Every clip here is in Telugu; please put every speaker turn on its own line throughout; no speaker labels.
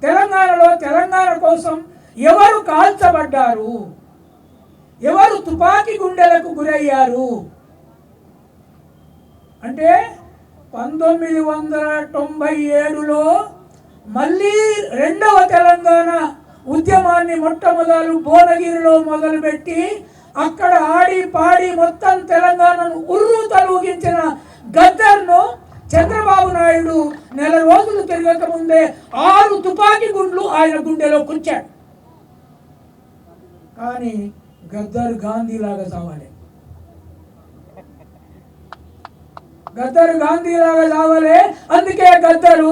తెలంగాణలో తెలంగాణ కోసం ఎవరు కాల్చబడ్డారు, ఎవరు తుపాకీ గుండెలకు గురయ్యారు అంటే 1997లో మళ్ళీ రెండవ తెలంగాణ ఉద్యమాన్ని మొట్టమొదలు భువనగిరిలో మొదలుపెట్టి అక్కడ ఆడి పాడి మొత్తం తెలంగాణను ఉర్రు తలూగించిన గద్దర్ను చంద్రబాబు నాయుడు నెల రోజులు తిరగక ముందే 6 తుపాకీ గుండ్లు ఆయన గుండెలో కూర్చాడు. కానీ గద్దర్ గాంధీలాగా చావాలి, గద్దరు గాంధీలాగా చావాలి. అందుకే గద్దరు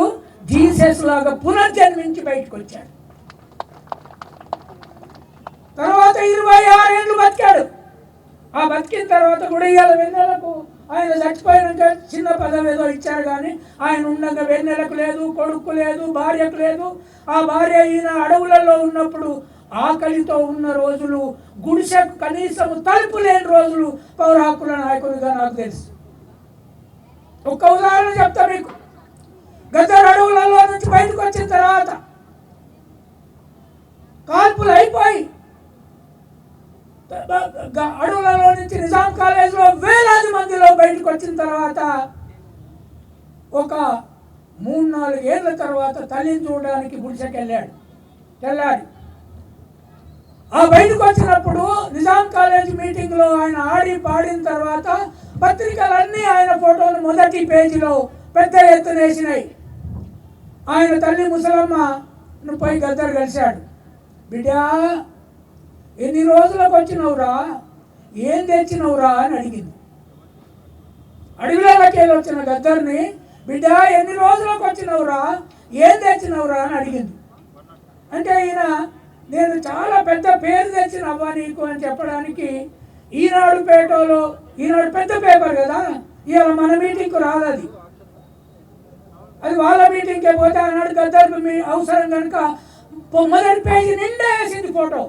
జీసస్ లాగా పునర్జన్మించి బయటకు వచ్చాడు. తర్వాత 26 ఏళ్ళు బతికాడు. ఆ బతికిన తర్వాత కూడా ఇవాళ వెన్నెలకు ఆయన చచ్చిపోయినాక చిన్న పదవి ఏదో ఇచ్చారు, కానీ ఆయన ఉండగా వెన్నెలకు లేదు, కొడుకు లేదు, భార్యకు లేదు. ఆ భార్య ఈయన అడవులలో ఉన్నప్పుడు ఆకలితో ఉన్న రోజులు, గుడిసెకు కనీసం తలుపు లేని రోజులు పౌర హక్కుల నాయకుడిగా నాకు తెలుసు. ఒక్క ఉదాహరణ చెప్తా మీకు. గద్దర్ అడవులలో నుంచి బయటకు వచ్చిన తర్వాత కాల్పులు అయిపోయి అడవులలో నుంచి నిజాం కాలేజీలో వేలాది మందిలో బయటకు వచ్చిన తర్వాత ఒక 3-4 ఏళ్ళ తర్వాత తల్లిని చూడడానికి గుడిసెకి వెళ్ళాడు. తెల్లారి ఆ బయటకు వచ్చినప్పుడు నిజాం కాలేజ్ మీటింగ్లో ఆయన ఆడి పాడిన తర్వాత పత్రికలన్నీ ఆయన ఫోటోలు మొదటి పేజీలో పెద్ద ఎత్తున వేసినాయి. ఆయన తల్లి ముసలమ్మను పోయి గద్దర్ కలిశాడు. బిడ్డా, ఎన్ని రోజులకు వచ్చినవురా, ఏం తెచ్చినవురా అని అడిగింది. అడవిలోకి వచ్చిన గద్దర్ని, బిడ్డా ఎన్ని రోజులకు వచ్చినవురా, ఏం తెచ్చినవురా అని అడిగింది. అంటే ఈయన నేను చాలా పెద్ద పేరు తెచ్చినవ్వా నీకు అని చెప్పడానికి ఈనాడు పేటలో, ఈనాడు పెద్ద పేపర్ కదా, ఇవాళ మన మీటింగ్కు రాదు, అది వాళ్ళ మీటింగ్కే పోతే ఆనాడు గద్దర్కు మీ అవసరం కనుక మొదటి పేజీ నిండా వేసింది ఫోటో.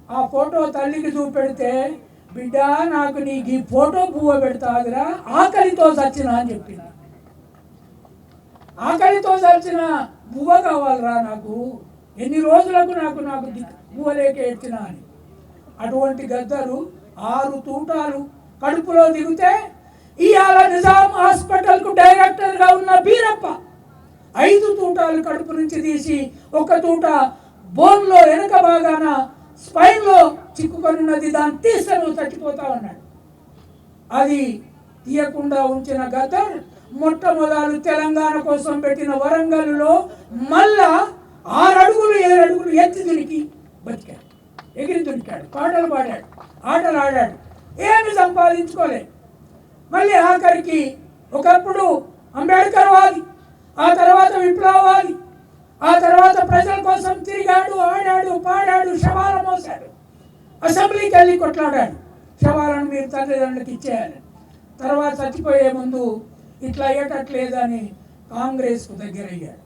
ఆ ఫోటో తల్లికి చూపెడితే, బిడ్డ నాకు నీకు ఈ ఫోటో పువ్వ పెడతాదిరా, ఆకలితో చచ్చిన అని చెప్పింది. ఆకలితో చచ్చిన పువ్వ కావాలరా నాకు, ఎన్ని రోజులకు నాకు పువ్వ లేక ఏడ్చిన అని. అటువంటి గద్దరు 6 తూటాలు కడుపులో దిగితే ఇవాళ నిజాం హాస్పిటల్కు డైరెక్టర్గా ఉన్న బీరప్ప 5 తూటాలు కడుపు నుంచి తీసి 1 తూట బోన్లో వెనక భాగాన స్పైన్లో చిక్కుకొని ఉన్నది, దాన్ని తీస్తే నువ్వు చచ్చిపోతా ఉన్నాడు. అది తీయకుండా ఉంచిన గద్దర్ మొట్టమొదలు తెలంగాణ కోసం పెట్టిన వరంగల్లో మళ్ళా 6 అడుగులు 7 అడుగులు ఎత్తి దునికి బతికాడు, ఎగిరి దునికాడు, పాటలు పాడాడు, ఆటలు ఆడాడు, ఏమి సంపాదించుకోలేదు. మళ్ళీ ఆఖరికి ఒకప్పుడు అంబేద్కర్ వాది, ఆ తర్వాత విప్లవవాది, ఆ తర్వాత ప్రజల కోసం తిరిగాడు, ఆడాడు, పాడాడు, శవాల మోసాడు, అసెంబ్లీకి వెళ్ళి కొట్లాడాడు, శవాలను మీరు తల్లిదండ్రులకు ఇచ్చేయాలి. తర్వాత చచ్చిపోయే ముందు ఇట్లా అయ్యేటట్లేదని కాంగ్రెస్కు దగ్గరయ్యాడు.